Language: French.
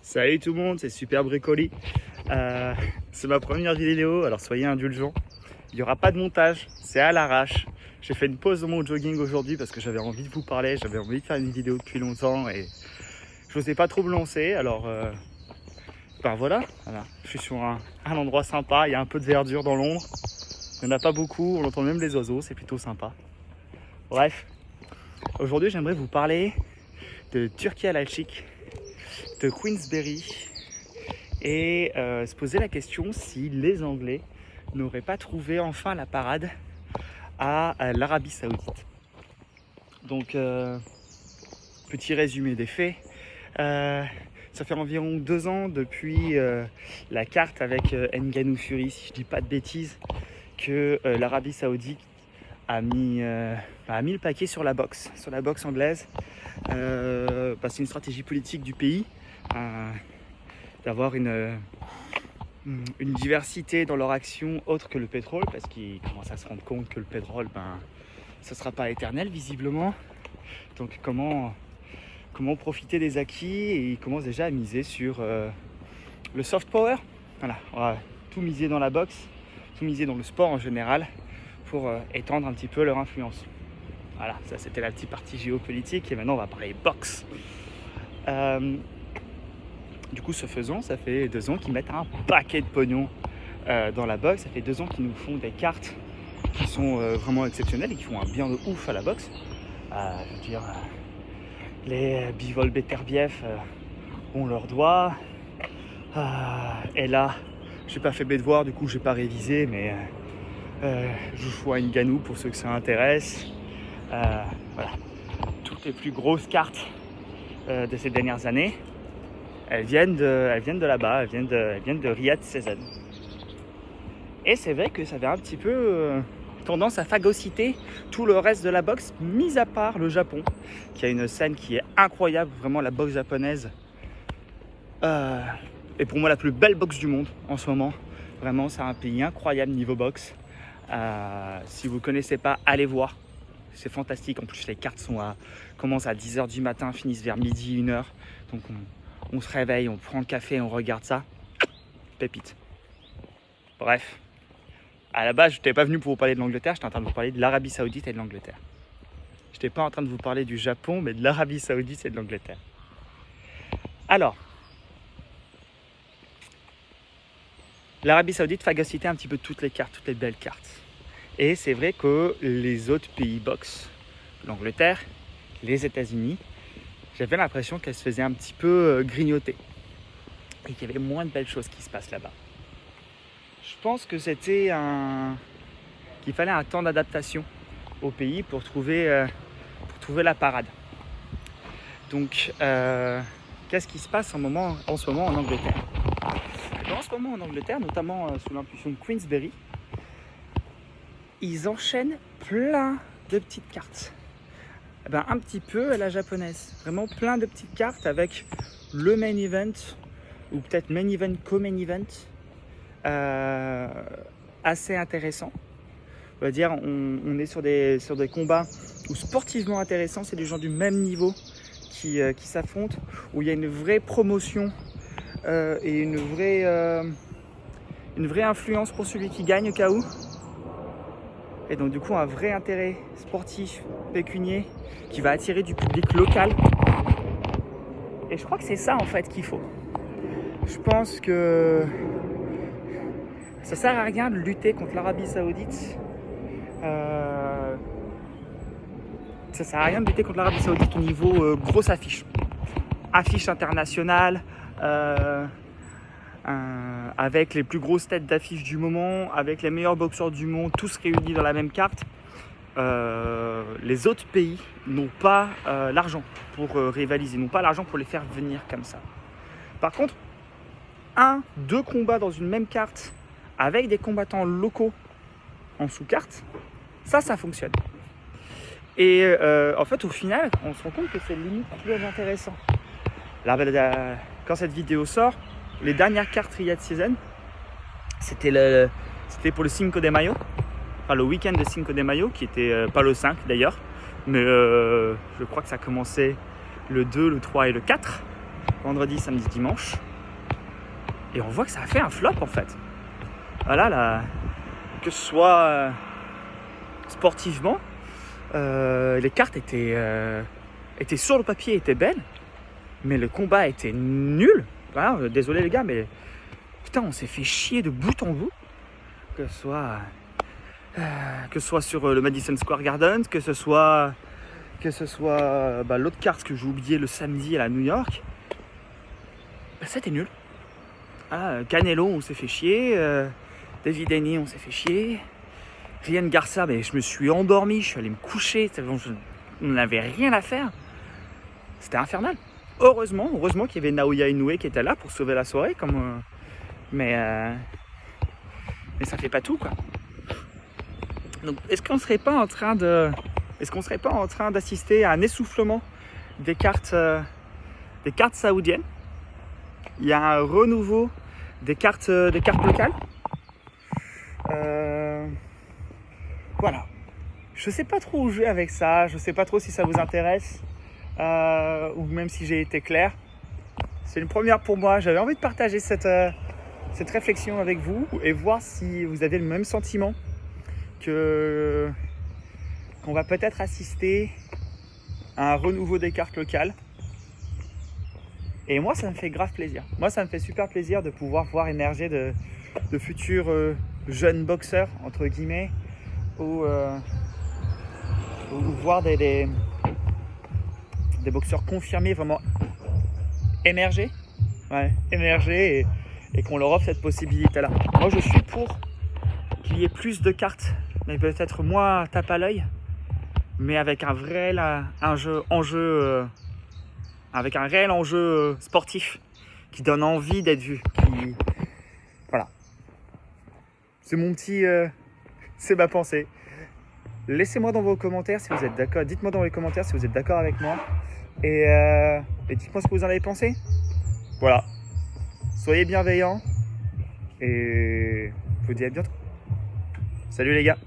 Salut tout le monde, c'est Super Bricoli. C'est ma première vidéo, alors soyez indulgents. Il n'y aura pas de montage, c'est à l'arrache. J'ai fait une pause dans mon jogging aujourd'hui parce que j'avais envie de vous parler, j'avais envie de faire une vidéo depuis longtemps et je n'osais pas trop me lancer. Alors, voilà, je suis sur un endroit sympa, il y a un peu de verdure dans l'ombre. Il n'y en a pas beaucoup, on entend même les oiseaux, c'est plutôt sympa. Bref, aujourd'hui j'aimerais vous parler de Turkey Alalchik, de Queensberry et se poser la question si les Anglais n'auraient pas trouvé enfin la parade à l'Arabie Saoudite. Donc, petit résumé des faits. Ça fait environ 2 ans depuis la carte avec Ngannou Fury, si je dis pas de bêtises, que l'Arabie Saoudite a mis le paquet sur la boxe anglaise. C'est une stratégie politique du pays d'avoir une diversité dans leur action autre que le pétrole, parce qu'ils commencent à se rendre compte que le pétrole, ça ne sera pas éternel visiblement. Donc comment profiter des acquis, et ils commencent déjà à miser sur le soft power. Voilà, on va tout miser dans la boxe, tout miser dans le sport en général pour étendre un petit peu leur influence. Voilà, ça c'était la petite partie géopolitique et maintenant on va parler boxe. Du coup, ce faisant, ça fait 2 ans qu'ils mettent un paquet de pognon dans la boxe. Ça fait 2 ans qu'ils nous font des cartes qui sont vraiment exceptionnelles et qui font un bien de ouf à la boxe. Je veux dire, les Bivol Beterbiev ont leur doigt. Et là, j'ai pas fait mes devoirs, du coup j'ai pas révisé, mais Joshua Ngannou pour ceux que ça intéresse. Voilà, toutes les plus grosses cartes de ces dernières années, elles viennent de là-bas, elles viennent de Riyad Sezen. Et c'est vrai que ça avait un petit peu tendance à phagocyter tout le reste de la boxe, mis à part le Japon, qui a une scène qui est incroyable. Vraiment, la boxe japonaise est pour moi la plus belle boxe du monde en ce moment. Vraiment, c'est un pays incroyable niveau boxe. Si vous ne connaissez pas, allez voir. C'est fantastique. En plus, les cartes commencent à 10h du matin, finissent vers midi, 1h. Donc, on se réveille, on prend le café, on regarde ça. Pépite. Bref. À la base, je n'étais pas venu pour vous parler de l'Angleterre, j'étais en train de vous parler de l'Arabie Saoudite et de l'Angleterre. Je n'étais pas en train de vous parler du Japon, mais de l'Arabie Saoudite et de l'Angleterre. Alors, l'Arabie Saoudite phagocytait un petit peu toutes les cartes, toutes les belles cartes. Et c'est vrai que les autres pays boxe, l'Angleterre, les États-Unis, j'avais l'impression qu'elles se faisaient un petit peu grignoter. Et qu'il y avait moins de belles choses qui se passent là-bas. Je pense que qu'il fallait un temps d'adaptation au pays pour trouver la parade. Donc, qu'est-ce qui se passe en ce moment en Angleterre? En ce moment en Angleterre, notamment sous l'impulsion de Queensberry, ils enchaînent plein de petites cartes. Un petit peu à la japonaise. Vraiment plein de petites cartes avec le main event, ou peut-être main event co-main event. Assez intéressant. On va dire, on est sur des combats où sportivement intéressants, c'est des gens du même niveau qui s'affrontent, où il y a une vraie promotion et une vraie influence pour celui qui gagne au cas où. Et donc du coup un vrai intérêt sportif, pécunier, qui va attirer du public local. Et je crois que c'est ça en fait qu'il faut. Je pense que ça sert à rien de lutter contre l'Arabie Saoudite. Ça sert à rien de lutter contre l'Arabie Saoudite au niveau grosse affiche. Affiche internationale, avec les plus grosses têtes d'affiche du moment, avec les meilleurs boxeurs du monde, tous réunis dans la même carte. Les autres pays n'ont pas l'argent pour rivaliser, n'ont pas l'argent pour les faire venir comme ça. Par contre, 2 combats dans une même carte avec des combattants locaux en sous-carte, ça fonctionne. Et en fait, au final, on se rend compte que c'est limite plus intéressant. Là, quand cette vidéo sort, les dernières cartes Riyad Sezen, c'était pour le Cinco de Mayo, enfin le week-end de Cinco de Mayo, qui était pas le 5 d'ailleurs, mais je crois que ça commençait le 2, le 3 et le 4. vendredi, samedi, dimanche. Et on voit que ça a fait un flop en fait. Voilà, là, que ce soit sportivement, les cartes étaient sur le papier, étaient belles, mais le combat était nul. Voilà, désolé les gars, mais putain, on s'est fait chier de bout en bout. Que ce soit sur le Madison Square Garden, que ce soit l'autre carte que j'ai oublié le samedi à New York, c'était nul. Canelo, on s'est fait chier. David Haney, on s'est fait chier. Ryan Garcia, je me suis endormi, je suis allé me coucher. On n'avait rien à faire. C'était infernal. Heureusement qu'il y avait Naoya Inoue qui était là pour sauver la soirée. Mais ça fait pas tout, quoi. Donc, est-ce qu'on serait pas en train d'assister à un essoufflement des cartes saoudiennes? Il y a un renouveau des cartes locales. Voilà. Je sais pas trop où jouer avec ça. Je sais pas trop si ça vous intéresse ou même si j'ai été clair. C'est une première pour moi. J'avais envie de partager cette réflexion avec vous et voir si vous avez le même sentiment qu'on va peut-être assister à un renouveau des cartes locales. Et moi, ça me fait grave plaisir. Moi, ça me fait super plaisir de pouvoir voir émerger de futurs jeunes boxeurs, entre guillemets, ou voir des boxeurs confirmés vraiment émerger. Ouais, émerger et qu'on leur offre cette possibilité-là. Moi, je suis pour qu'il y ait plus de cartes, mais peut-être moins tape à l'œil, mais avec un réel enjeu sportif qui donne envie d'être vu. Voilà. C'est c'est ma pensée. Laissez-moi dans vos commentaires si vous êtes d'accord. Dites-moi dans les commentaires si vous êtes d'accord avec moi. Et dites-moi ce que vous en avez pensé. Voilà. Soyez bienveillants. Et je vous dis à bientôt. Salut les gars.